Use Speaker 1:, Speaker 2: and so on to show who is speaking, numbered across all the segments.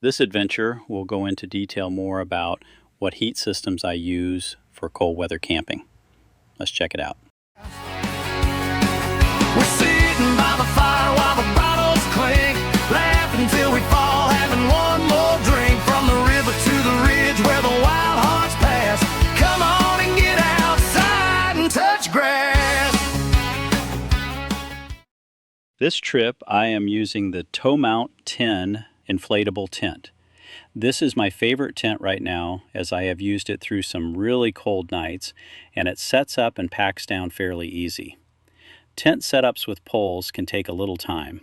Speaker 1: This adventure will go into detail more about what heat systems I use for cold weather camping. Let's check it out.
Speaker 2: We're sitting by the fire while the bottles clink, laughing till we fall, having one more drink. From the river to the ridge where the wild hearts pass. Come on and get outside and touch grass.
Speaker 1: This trip I am using the Toe Mount 10 inflatable tent. This is my favorite tent right now, as I have used it through some really cold nights, and it sets up and packs down fairly easy. Tent setups with poles can take a little time.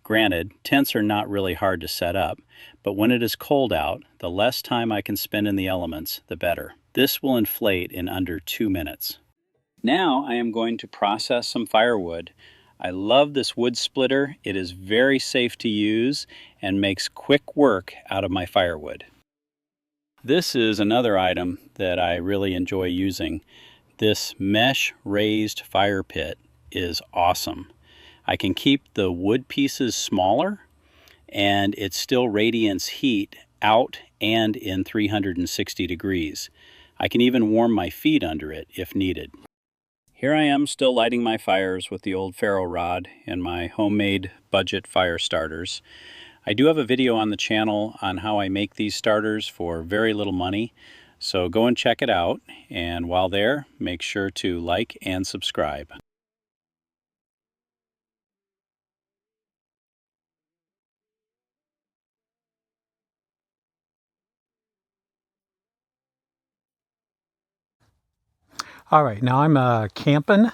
Speaker 1: Granted, tents are not really hard to set up, but when it is cold out, the less time I can spend in the elements, the better. This will inflate in under 2 minutes. Now I am going to process some firewood. I love this wood splitter. It is very safe to use and makes quick work out of my firewood. This is another item that I really enjoy using. This mesh raised fire pit is awesome. I can keep the wood pieces smaller and it still radiates heat out and in 360 degrees. I can even warm my feet under it if needed. Here I am still lighting my fires with the old ferro rod and my homemade budget fire starters. I do have a video on the channel on how I make these starters for very little money, so go and check it out, and while there, make sure to like and subscribe.
Speaker 3: All right, now I'm camping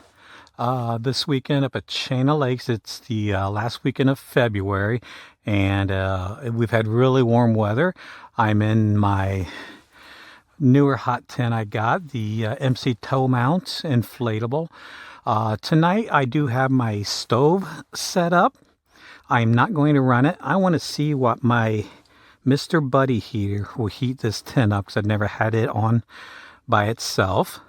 Speaker 3: this weekend up at Chain of Lakes. It's the last weekend of February, and we've had really warm weather. I'm in my newer hot tent I got, the MC Toe Mount inflatable. Tonight I do have my stove set up. I'm not going to run it. I want to see what my Mr. Buddy heater will heat this tent up, because I've never had it on by itself.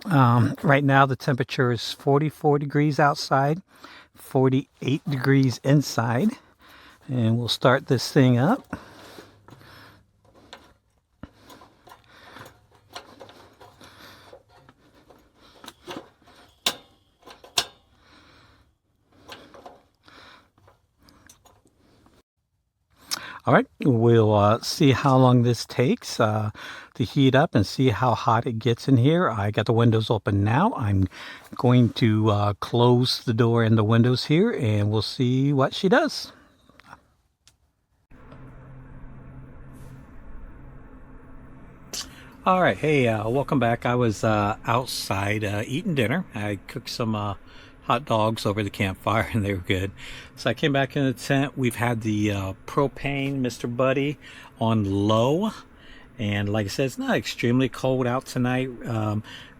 Speaker 3: Right now the temperature is 44 degrees outside, 48 degrees inside, and we'll start this thing up. All right, we'll see how long this takes to heat up and see how hot it gets in here. I got the windows open now. I'm going to close the door and the windows here, and we'll see what she does. All right, hey, welcome back. I was outside eating dinner. I cooked some hot dogs over the campfire, and they were good. So I came back in the tent. We've had the propane Mr. Buddy on low, and like I said, it's not extremely cold out tonight.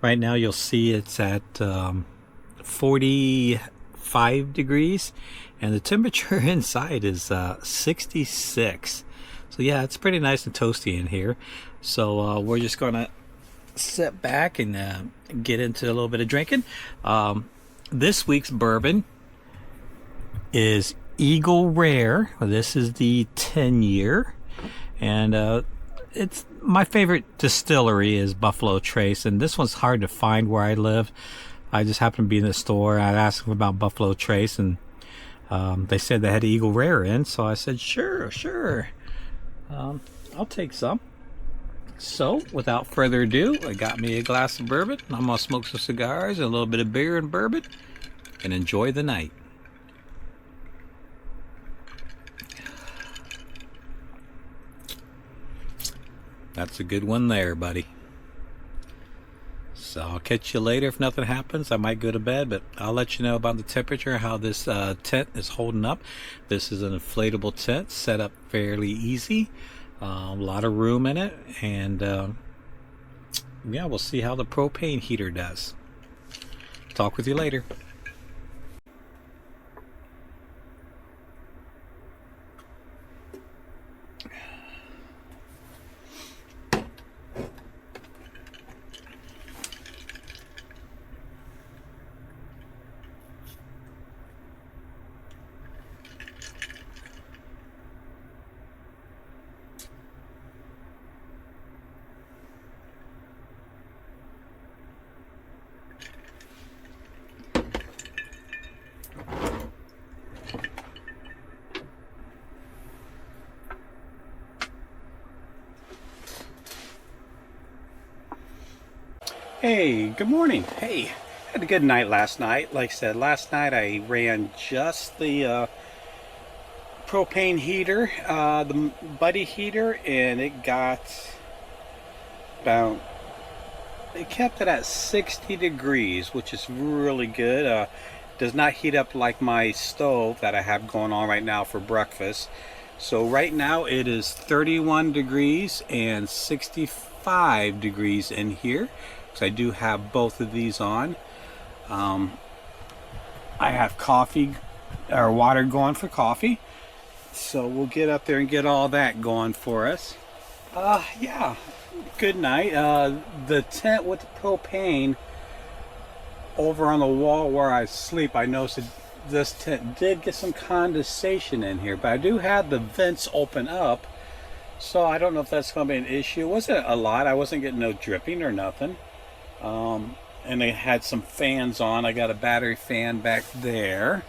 Speaker 3: Right now you'll see it's at 45 degrees, and the temperature inside is 66. So yeah, it's pretty nice and toasty in here. So we're just gonna sit back and get into a little bit of drinking. This week's bourbon is Eagle Rare. This is the 10-year, and it's my favorite distillery is Buffalo Trace, and this one's hard to find where I live. I just happened to be in the store. I asked them about Buffalo Trace, and they said they had Eagle Rare in, so I said sure. I'll take some. So, without further ado, I got me a glass of bourbon. I'm going to smoke some cigars and a little bit of beer and bourbon and enjoy the night. That's a good one there, buddy. So, I'll catch you later if nothing happens. I might go to bed, but I'll let you know about the temperature, how this tent is holding up. This is an inflatable tent set up fairly easy. A lot of room in it, and yeah, we'll see how the propane heater does. Talk with you later. Hey, good morning. Hey, had a good night last night. Like I said, last night I ran just the propane heater, the buddy heater, and it got about, it kept it at 60 degrees, which is really good. Does not heat up like my stove that I have going on right now for breakfast. So right now it is 31 degrees and 65 degrees in here. So I do have both of these on. I have coffee or water going for coffee. So we'll get up there and get all that going for us. Yeah, good night. The tent with the propane over on the wall where I sleep, I noticed that this tent did get some condensation in here, but I do have the vents open up. So I don't know if that's going to be an issue. It wasn't a lot. I wasn't getting no dripping or nothing. And I had some fans on. I got a battery fan back there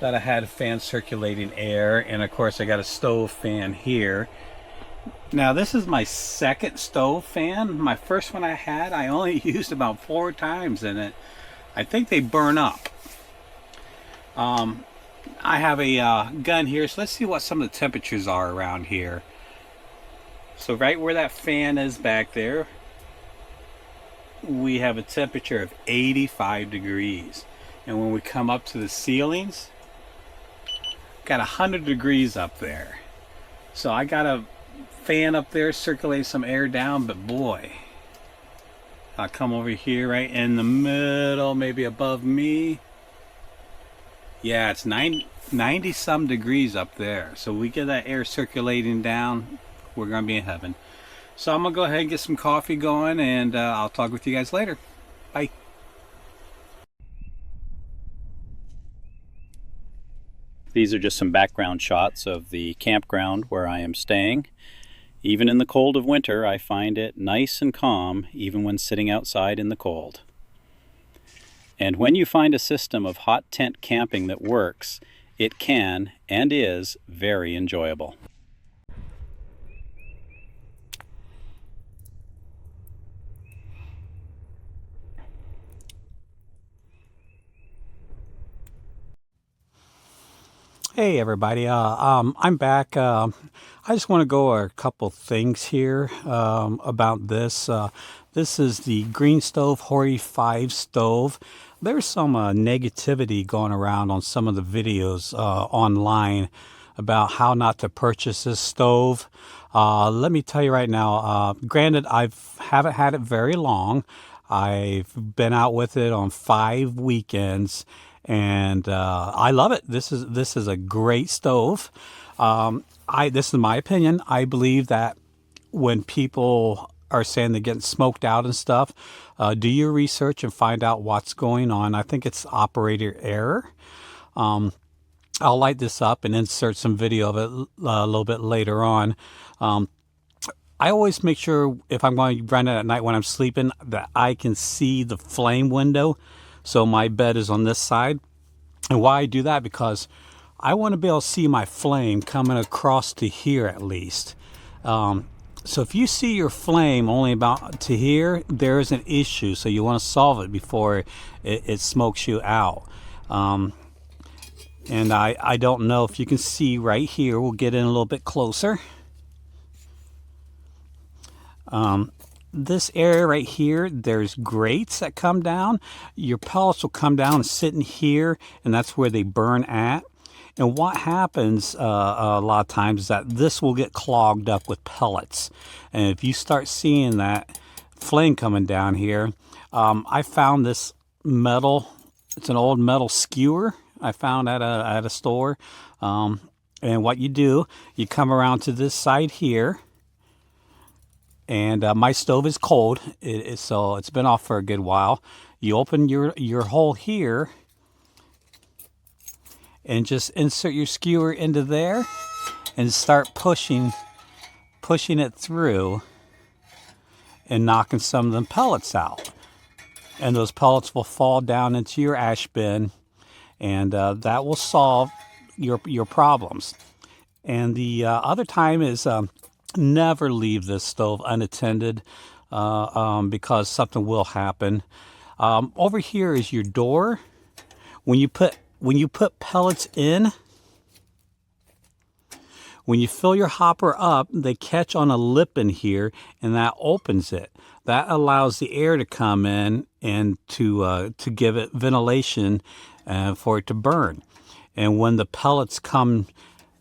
Speaker 3: that I had a fan circulating air, and of course I got a stove fan here. Now this is my second stove fan. My first one I had, I only used about 4 times in it. I think they burn up. I have a gun here, so let's see what some of the temperatures are around here. So right where that fan is back there, we have a temperature of 85 degrees. And when we come up to the ceilings, got 100 degrees up there. So I got a fan up there circulating some air down, but boy, I'll come over here right in the middle, maybe above me. Yeah, it's 90 some degrees up there. So we get that air circulating down, we're gonna be in heaven. So I'm gonna go ahead and get some coffee going, and I'll talk with you guys later. Bye.
Speaker 1: These are just some background shots of the campground where I am staying. Even in the cold of winter, I find it nice and calm, even when sitting outside in the cold. And when you find a system of hot tent camping that works, it can and is very enjoyable.
Speaker 3: Hey everybody, I'm back. I just want to go over a couple things here about this. This is the Green Stove Hori 5 stove. There's some negativity going around on some of the videos online about how not to purchase this stove. Let me tell you right now, granted, I haven't had it very long. I've been out with it on 5 weekends, and I love it. This is a great stove. This is my opinion. I believe that when people are saying they're getting smoked out and stuff, do your research and find out what's going on. I think it's operator error. I'll light this up and insert some video of it a little bit later on. I always make sure if I'm going to run it at night when I'm sleeping that I can see the flame window. So my bed is on this side. And why I do that, because I want to be able to see my flame coming across to here at least. So if you see your flame only about to here, there is an issue. So you want to solve it before it smokes you out. And I don't know if you can see right here. We'll get in a little bit closer. This area right here, there's grates that come down. Your pellets will come down and sit in here, and that's where they burn at. And what happens a lot of times is that this will get clogged up with pellets. And if you start seeing that flame coming down here, I found this metal. It's an old metal skewer I found at a store. And what you do, you come around to this side here. And my stove is cold, so it's been off for a good while. You open your hole here and just insert your skewer into there and start pushing it through and knocking some of them pellets out. And those pellets will fall down into your ash bin, and that will solve your problems. And the other time is never leave this stove unattended. because something will happen. Over here is your door. When you put pellets in, when you fill your hopper up, they catch on a lip in here, and that opens it. That allows the air to come in and to give it ventilation for it to burn. And when the pellets come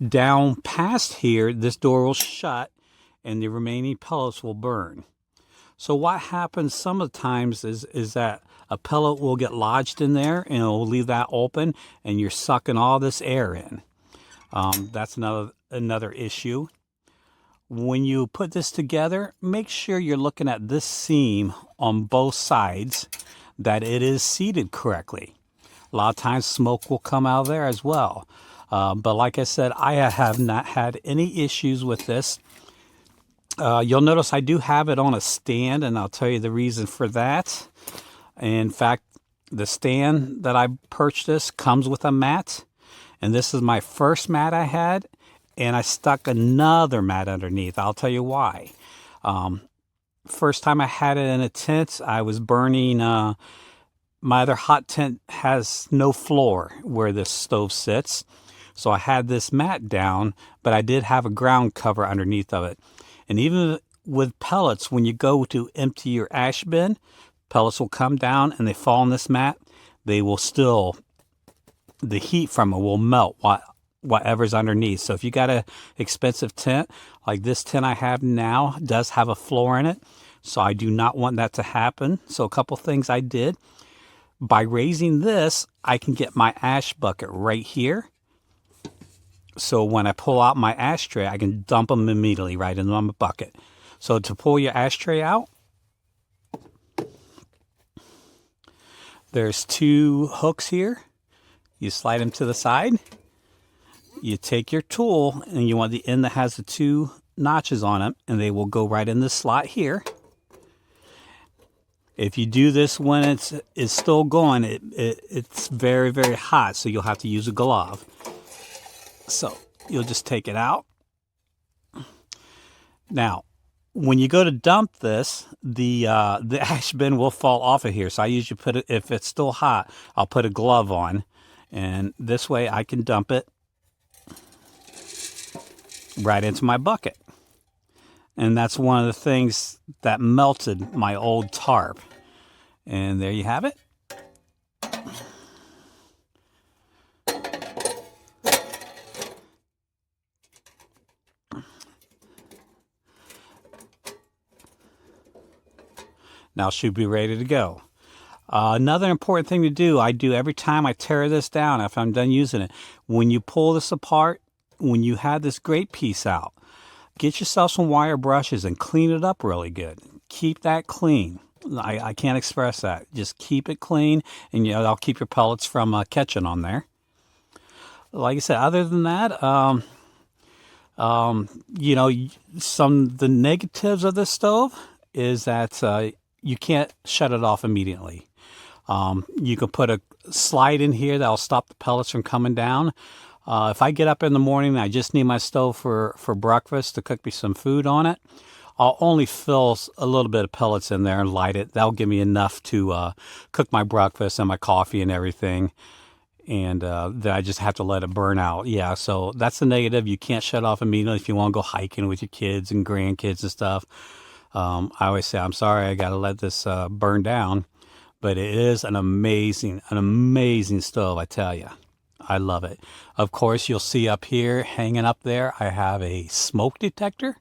Speaker 3: down past here, this door will shut, and the remaining pellets will burn. So what happens some of the times is that a pellet will get lodged in there, and it will leave that open, and you're sucking all this air in. That's another issue. When you put this together, make sure you're looking at this seam on both sides, that it is seated correctly. A lot of times smoke will come out of there as well. But like I said, I have not had any issues with this. You'll notice I do have it on a stand, and I'll tell you the reason for that. In fact, the stand that I purchased comes with a mat, and this is my first mat I had, and I stuck another mat underneath. I'll tell you why. First time I had it in a tent, I was burning, my other hot tent has no floor where this stove sits, so I had this mat down, but I did have a ground cover underneath of it. And even with pellets, when you go to empty your ash bin, pellets will come down and they fall on this mat. They will still, the heat from it will melt whatever's underneath. So if you got a expensive tent, like this tent I have now does have a floor in it. So I do not want that to happen. So a couple things I did. By raising this, I can get my ash bucket right here. So when I pull out my ashtray, I can dump them immediately right into my bucket. So to pull your ashtray out, there's two hooks here. You slide them to the side. You take your tool, and you want the end that has the two notches on it, and they will go right in this slot here. If you do this when it's still going, it's very, very hot, so you'll have to use a glove. So you'll just take it out. Now, when you go to dump this, the ash bin will fall off of here. So I usually put it, if it's still hot, I'll put a glove on, and this way I can dump it right into my bucket. And that's one of the things that melted my old tarp. And there you have it. Now it should be ready to go. Another important thing to do, I do every time I tear this down after I'm done using it. When you pull this apart, when you have this great piece out, get yourself some wire brushes and clean it up really good. Keep that clean. I can't express that. Just keep it clean, and that'll keep your pellets from catching on there. Like I said, other than that, the negatives of this stove is that you can't shut it off immediately. You can put a slide in here that'll stop the pellets from coming down. If I get up in the morning and I just need my stove for breakfast to cook me some food on it, I'll only fill a little bit of pellets in there and light it. That'll give me enough to cook my breakfast and my coffee and everything. And then I just have to let it burn out. Yeah, so that's the negative. You can't shut off immediately if you want to go hiking with your kids and grandkids and stuff. I always say, I'm sorry, I got to let this burn down. But it is an amazing stove, I tell you. I love it. Of course, you'll see up here, hanging up there, I have a smoke detector.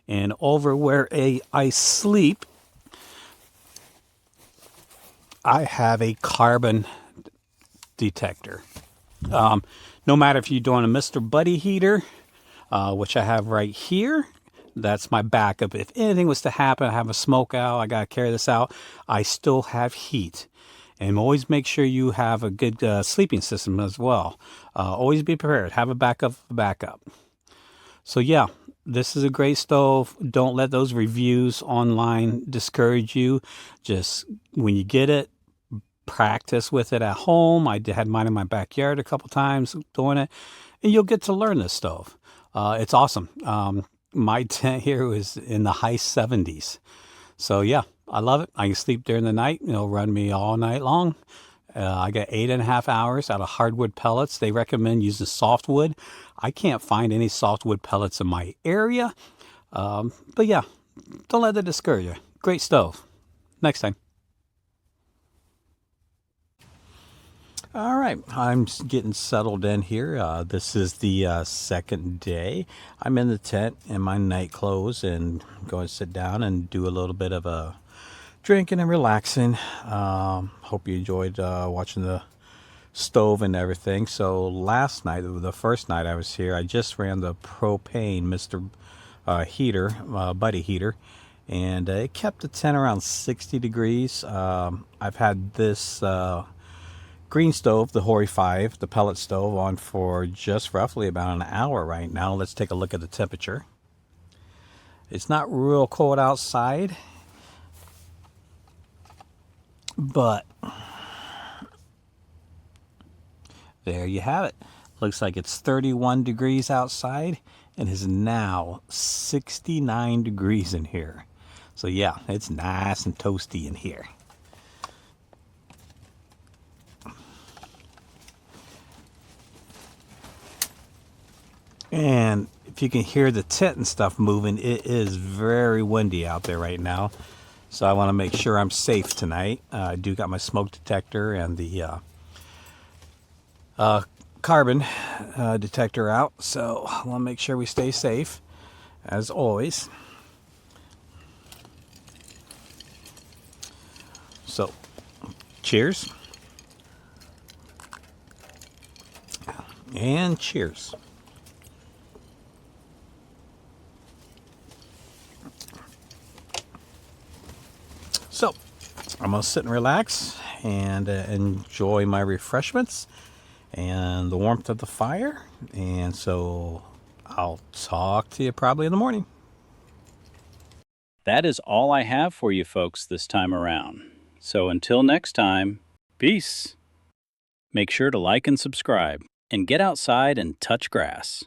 Speaker 3: And over where I sleep, I have a carbon detector. No matter if you're doing a Mr. Buddy heater, which I have right here, that's my backup. If anything was to happen, I have a smoke out, I got to carry this out, I still have heat. And always make sure you have a good sleeping system as well. Always be prepared. Have a backup. So yeah, this is a great stove. Don't let those reviews online discourage you. Just when you get it, practice with it at home. I had mine in my backyard a couple times doing it. And you'll get to learn this stove. It's awesome. My tent here was in the high 70s. So yeah, I love it. I can sleep during the night. It'll run me all night long. I got 8.5 hours out of hardwood pellets. They recommend using softwood. I can't find any softwood pellets in my area. But yeah, don't let that discourage you. Great stove. Next time. All right, I'm getting settled in here. This is the second day. I'm in the tent in my night clothes and going to sit down and do a little bit of a drinking and relaxing. Hope you enjoyed watching the stove and everything. So last night, the first night I was here, I just ran the propane Mr. Heater, buddy heater, and it kept the tent around 60 degrees. I've had this green stove, the Hori 5, the pellet stove, on for just roughly about an hour right now. Let's take a look at the temperature. It's not real cold outside, but there you have it. Looks like it's 31 degrees outside and is now 69 degrees in here. So yeah, it's nice and toasty in here. And if you can hear the tent and stuff moving, it is very windy out there right now. So I want to make sure I'm safe tonight. I do got my smoke detector and the carbon detector out. So I want to make sure we stay safe, as always. So, cheers. And cheers. So, I'm going to sit and relax and enjoy my refreshments and the warmth of the fire. And so, I'll talk to you probably in the morning.
Speaker 1: That is all I have for you folks this time around. So until next time, peace. Make sure to like and subscribe, and get outside and touch grass.